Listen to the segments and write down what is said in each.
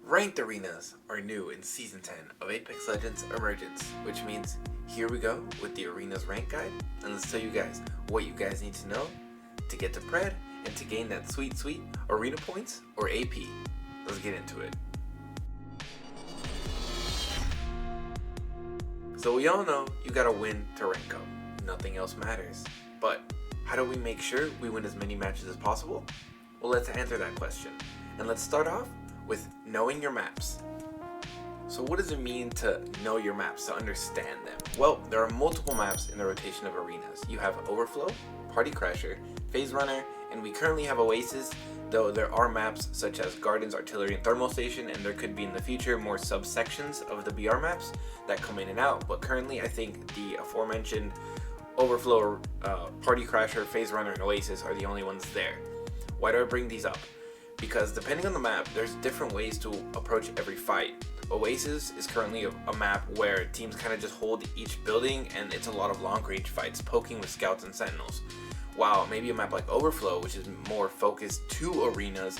Ranked arenas are new in Season 10 of Apex Legends Emergence, which means here we go with the arenas rank guide, and let's tell you guys what you guys need to know to get to Pred and to gain that sweet arena points or AP. Let's get into it. So we all know you gotta win to rank up. Nothing else matters. But how do we make sure we win as many matches as possible? Well, let's answer that question. And let's start off with knowing your maps. So what does it mean to know your maps, to understand them? Well, there are multiple maps in the rotation of arenas. You have Overflow, Party Crasher, Phase Runner, and we currently have Oasis, though there are maps such as Gardens, Artillery, and Thermal Station, and there could be in the future more subsections of the BR maps that come in and out, but currently I think the aforementioned Overflow, Party Crasher, Phase Runner, and Oasis are the only ones there. Why do I bring these up? Because depending on the map, there's different ways to approach every fight. Oasis is currently a map where teams kind of just hold each building, and it's a lot of long range fights, poking with scouts and sentinels. While maybe a map like Overflow, which is more focused to arenas,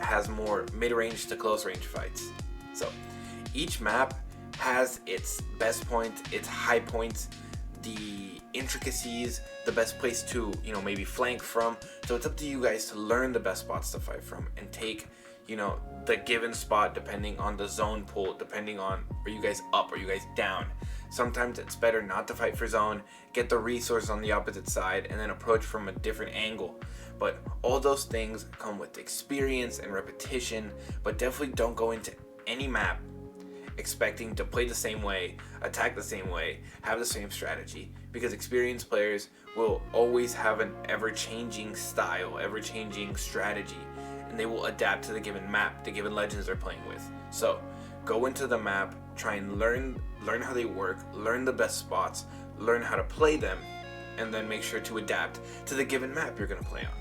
has more mid-range to close range fights. So each map has its best points, its high points, the intricacies, the best place to, maybe flank from. So it's up to you guys to learn the best spots to fight from and take, the given spot depending on the zone pool, depending on, are you guys up, are you guys down? Sometimes it's better not to fight for zone, get the resource on the opposite side, and then approach from a different angle. But all those things come with experience and repetition, but definitely don't go into any map expecting to play the same way, attack the same way, have the same strategy, because experienced players will always have an ever-changing style, ever-changing strategy, and they will adapt to the given map, the given legends they're playing with. So go into the map, try and learn how they work, learn the best spots, learn how to play them, and then make sure to adapt to the given map you're going to play on.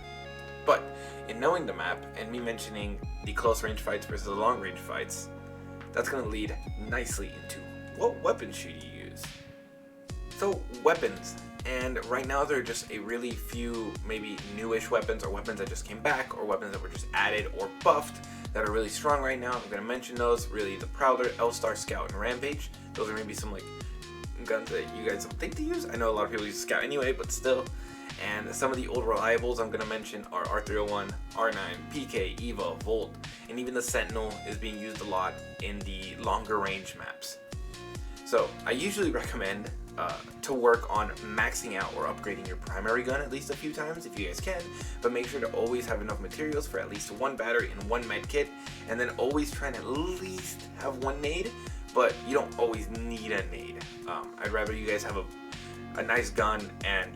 But in knowing the map, and me mentioning the close range fights versus the long range fights, that's going to lead nicely into what weapons should you use. So weapons, and right now there are just a really few maybe newish weapons, or weapons that just came back, or weapons that were just added or buffed that are really strong right now. I'm going to mention those, really the Prowler, L-Star, Scout, and Rampage. Those are maybe some guns that you guys don't think to use. I know a lot of people use Scout anyway, but still. And some of the old reliables I'm going to mention are R301, R9, PK, EVA, Volt, and even the Sentinel is being used a lot in the longer range maps. So I usually recommend to work on maxing out or upgrading your primary gun at least a few times if you guys can, but make sure to always have enough materials for at least one battery and one med kit, and then always try and at least have one nade, but you don't always need a nade. I'd rather you guys have a nice gun and,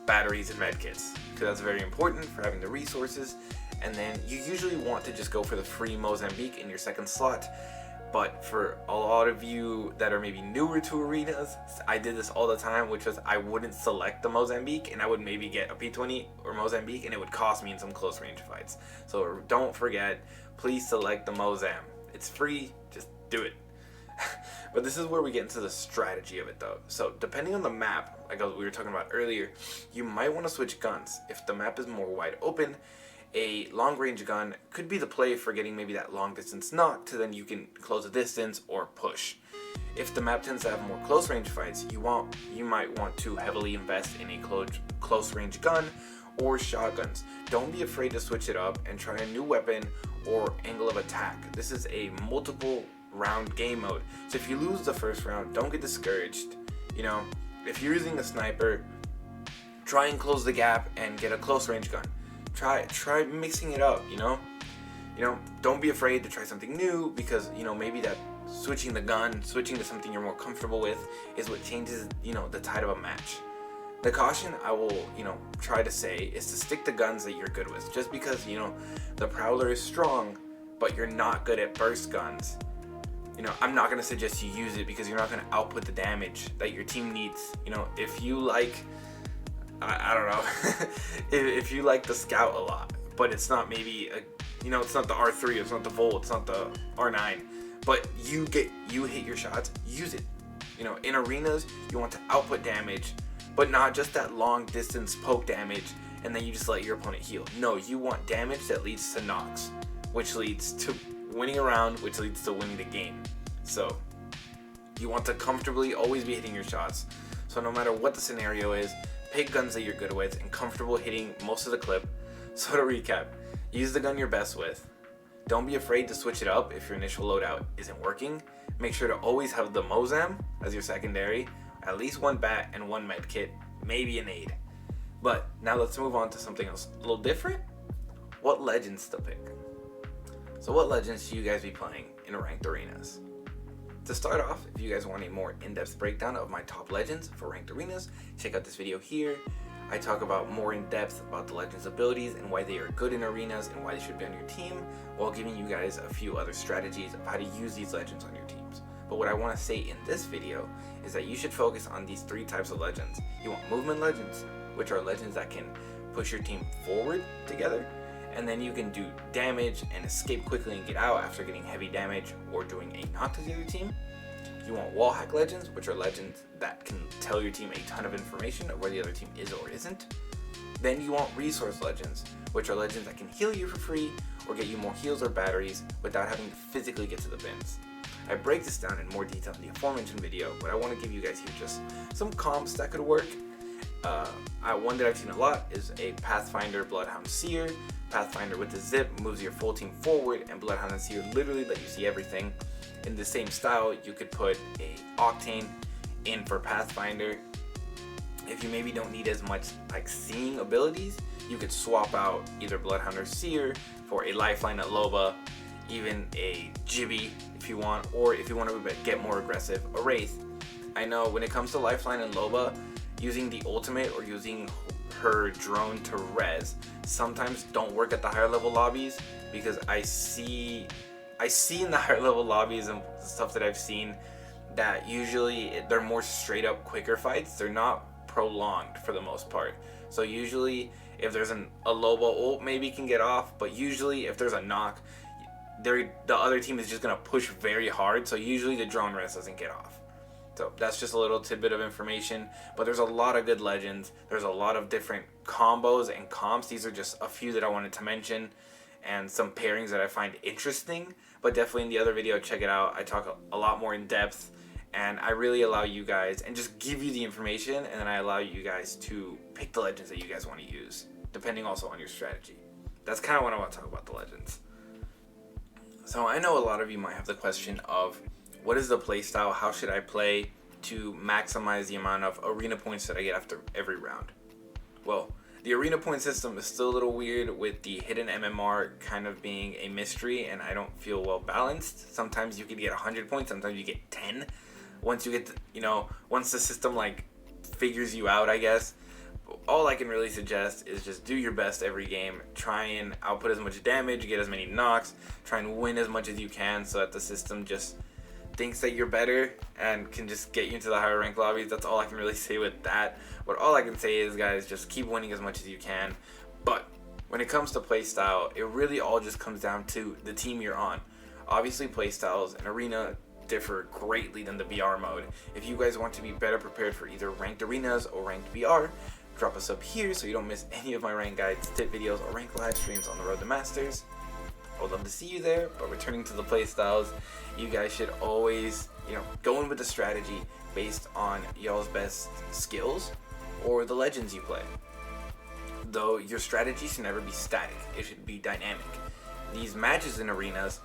batteries and med kits, because that's very important for having the resources. And then you usually want to just go for the free Mozambique in your second slot. But for a lot of you that are maybe newer to arenas, I did this all the time, which was I wouldn't select the Mozambique, and I would maybe get a P20 or Mozambique, and it would cost me in some close range fights. So don't forget, please select the Mozam. It's free, just do it. But this is where we get into the strategy of it though. So depending on the map, like we were talking about earlier, you might want to switch guns. If the map is more wide open, a long range gun could be the play for getting maybe that long distance knock, to then you can close the distance or push. If the map tends to have more close range fights, you might want to heavily invest in a close range gun or shotguns. Don't be afraid to switch it up and try a new weapon or angle of attack. This is a multiple round game mode, so if you lose the first round, don't get discouraged. If you're using a sniper, try and close the gap and get a close range gun. Try mixing it up. Don't be afraid to try something new, because maybe that switching the gun, switching to something you're more comfortable with, is what changes the tide of a match. The caution I will try to say is to stick to guns that you're good with. Just because the Prowler is strong but you're not good at burst guns, I'm not going to suggest you use it, because you're not going to output the damage that your team needs. If you like, I don't know, if you like the Scout a lot, but it's not maybe, it's not the R3, it's not the Volt, it's not the R9, but you hit your shots, use it. In arenas, you want to output damage, but not just that long distance poke damage, and then you just let your opponent heal. No, you want damage that leads to knocks, which leads to winning a round, which leads to winning the game. So you want to comfortably always be hitting your shots. So no matter what the scenario is, pick guns that you're good with and comfortable hitting most of the clip. So to recap, use the gun you're best with. Don't be afraid to switch it up if your initial loadout isn't working. Make sure to always have the Mozam as your secondary, at least one bat and one med kit, maybe a nade. But now let's move on to something else a little different. What legends to pick? So what legends should you guys be playing in ranked arenas? To start off, if you guys want a more in-depth breakdown of my top legends for ranked arenas, check out this video here. I talk about more in depth about the legends' abilities and why they are good in arenas and why they should be on your team, while giving you guys a few other strategies of how to use these legends on your teams. But what I want to say in this video is that you should focus on these three types of legends. You want movement legends, which are legends that can push your team forward together, and then you can do damage and escape quickly and get out after getting heavy damage or doing a knock to the other team. You want wall hack legends, which are legends that can tell your team a ton of information of where the other team is or isn't. Then you want resource legends, which are legends that can heal you for free or get you more heals or batteries without having to physically get to the bins. I break this down in more detail in the aforementioned video, but I want to give you guys here just some comps that could work. One that I've seen a lot is a Pathfinder Bloodhound Seer. Pathfinder with the zip moves your full team forward, and Bloodhound and Seer literally let you see everything. In the same style, you could put a Octane in for Pathfinder. If you maybe don't need as much like seeing abilities, you could swap out either Bloodhound or Seer for a Lifeline, a Loba, even a Jibby if you want, or if you want to get more aggressive, a Wraith. I know when it comes to Lifeline and Loba, using the ultimate or using her drone to res sometimes don't work at the higher level lobbies, because I see in the higher level lobbies and stuff that I've seen that usually they're more straight up quicker fights. They're not prolonged for the most part. So usually if there's a Loba ult, maybe can get off, but usually if there's a knock, the other team is just gonna push very hard. So usually the drone res doesn't get off. So that's just a little tidbit of information, but there's a lot of good legends. There's a lot of different combos and comps. These are just a few that I wanted to mention, and some pairings that I find interesting. But definitely in the other video, check it out. I talk a lot more in depth, and I really allow you guys and just give you the information, and then I allow you guys to pick the legends that you guys want to use, depending also on your strategy. That's kind of what I want to talk about, the legends. So I know a lot of you might have the question of, what is the play style? How should I play to maximize the amount of arena points that I get after every round? Well, the arena point system is still a little weird, with the hidden MMR kind of being a mystery, and I don't feel well balanced. Sometimes you could get 100 points, sometimes you get 10. Once you get to, once the system like figures you out, I guess. All I can really suggest is just do your best every game. Try and output as much damage, get as many knocks, try and win as much as you can, so that the system just thinks that you're better and can just get you into the higher rank lobbies. That's all I can really say with that. But all I can say is, guys, just keep winning as much as you can. But when it comes to playstyle, it really all just comes down to the team you're on. Obviously, playstyles and arena differ greatly than the BR mode. If you guys want to be better prepared for either ranked arenas or ranked BR, drop a sub here so you don't miss any of my rank guides, tip videos, or rank live streams on the road to Masters. I would love to see you there. But returning to the playstyles, you guys should always, go in with a strategy based on y'all's best skills or the legends you play. Though your strategy should never be static, it should be dynamic. These matches in arenas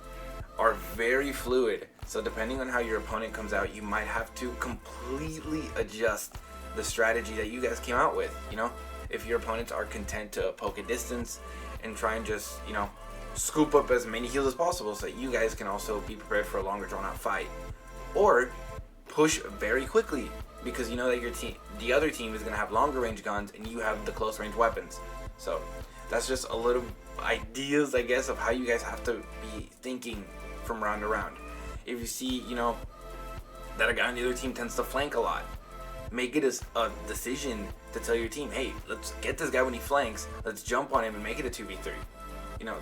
are very fluid, so depending on how your opponent comes out, you might have to completely adjust the strategy that you guys came out with. If your opponents are content to poke a distance and try and just, scoop up as many heals as possible so that you guys can also be prepared for a longer drawn out fight, or push very quickly because you know that the other team is going to have longer range guns and you have the close range weapons. So that's just a little ideas, I guess, of how you guys have to be thinking from round to round. If you see, that a guy on the other team tends to flank a lot, make it a decision to tell your team, hey, let's get this guy when he flanks, let's jump on him and make it a 2v3.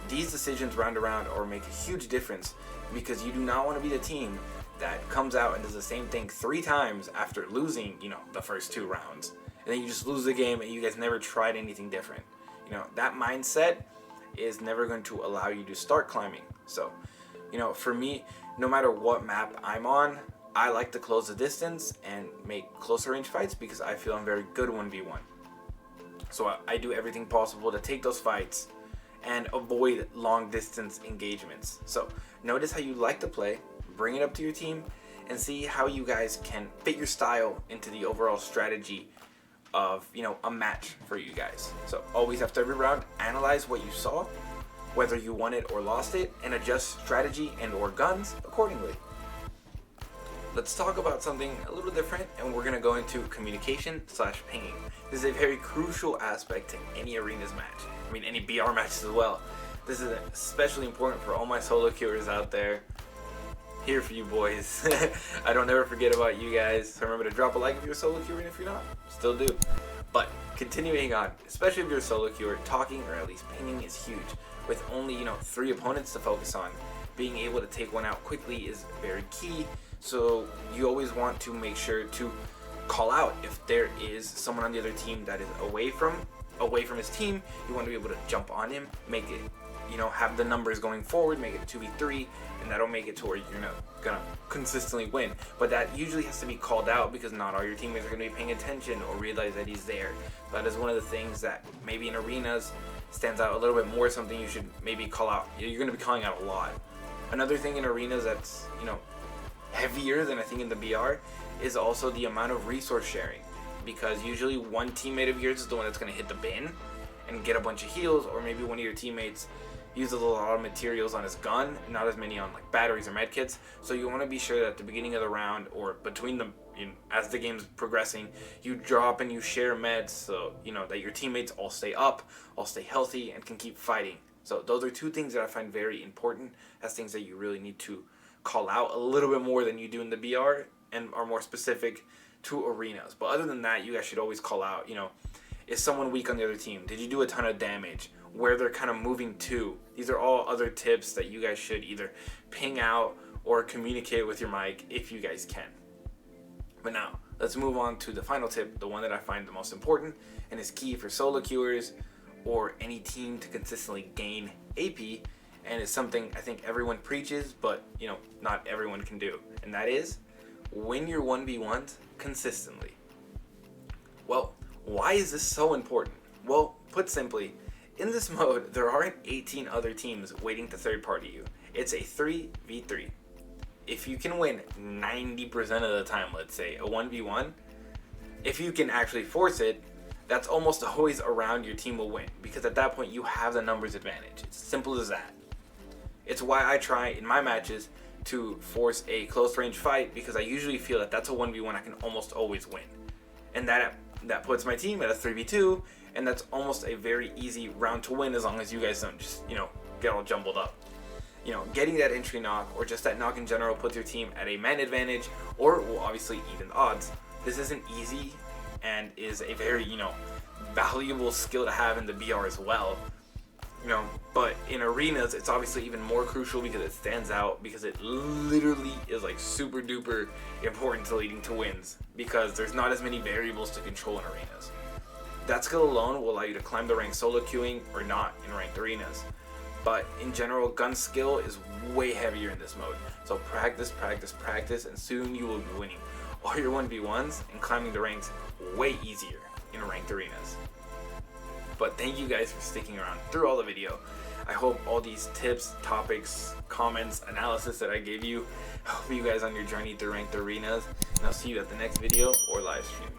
These decisions round around or make a huge difference, because you do not want to be the team that comes out and does the same thing 3 times after losing, the first 2 rounds. And then you just lose the game and you guys never tried anything different. That mindset is never going to allow you to start climbing. So You know, for me, no matter what map I'm on, I like to close the distance and make closer range fights because I feel I'm very good 1v1. So I do everything possible to take those fights and avoid long distance engagements. So notice how you like to play, bring it up to your team, and see how you guys can fit your style into the overall strategy of, you know, a match for you guys. So always after every round, analyze what you saw, whether you won it or lost it, and adjust strategy and or guns accordingly. Let's talk about something a little different, and we're gonna go into communication / pinging. This is a very crucial aspect to any arenas match. I mean, any BR matches as well. This is especially important for all my solo queuers out there. Here for you boys. I don't ever forget about you guys. So remember to drop a like if you're a solo queuer, and if you're not, still do. But continuing on, especially if you're a solo queuer, talking or at least pinging is huge. With only, you know, 3 opponents to focus on, being able to take one out quickly is very key. So you always want to make sure to call out if there is someone on the other team that is away from his team. You want to be able to jump on him, make it, you know, have the numbers going forward, make it 2v3, and that'll make it to where you're not gonna consistently win. But that usually has to be called out because not all your teammates are gonna be paying attention or realize that he's there. That is one of the things that maybe in arenas stands out a little bit more, something you should maybe call out. You're gonna be calling out a lot. Another thing in arenas that's, you know, heavier than I think in the BR is also the amount of resource sharing, because usually one teammate of yours is the one that's going to hit the bin and get a bunch of heals, or maybe one of your teammates uses a lot of materials on his gun, not as many on like batteries or medkits. So you want to be sure that at the beginning of the round or between them, you know, as the game's progressing, you drop and you share meds, so you know that your teammates all stay up, all stay healthy, and can keep fighting. So those are 2 things that I find very important as things that you really need to call out a little bit more than you do in the BR and are more specific to arenas. But other than that, you guys should always call out, you know, is someone weak on the other team? Did you do a ton of damage? Where they're kind of moving to? These are all other tips that you guys should either ping out or communicate with your mic if you guys can. But now, let's move on to the final tip, the one that I find the most important and is key for solo queuers or any team to consistently gain AP, and it's something I think everyone preaches, but you know, not everyone can do, and that is win your 1v1s consistently. Well, why is this so important? Well, put simply, in this mode, there aren't 18 other teams waiting to third party you. It's a 3v3. If you can win 90% of the time, let's say, a 1v1, if you can actually force it, that's almost always around your team will win, because at that point you have the numbers advantage. It's simple as that. It's why I try in my matches to force a close range fight, because I usually feel that that's a 1v1 I can almost always win. And that puts my team at a 3v2, and that's almost a very easy round to win as long as you guys don't just, you know, get all jumbled up. You know, getting that entry knock or just that knock in general puts your team at a man advantage, or will obviously even the odds. This isn't easy and is a very, you know, valuable skill to have in the BR as well. You know, but in arenas, it's obviously even more crucial because it stands out, because it literally is like super duper important to leading to wins, because there's not as many variables to control in arenas. That skill alone will allow you to climb the rank solo queuing or not in ranked arenas. But in general, gun skill is way heavier in this mode. So practice, practice, practice, and soon you will be winning all your 1v1s and climbing the ranks way easier in ranked arenas. But thank you guys for sticking around through all the video. I hope all these tips, topics, comments, analysis that I gave you help you guys on your journey through ranked arenas. And I'll see you at the next video or live stream.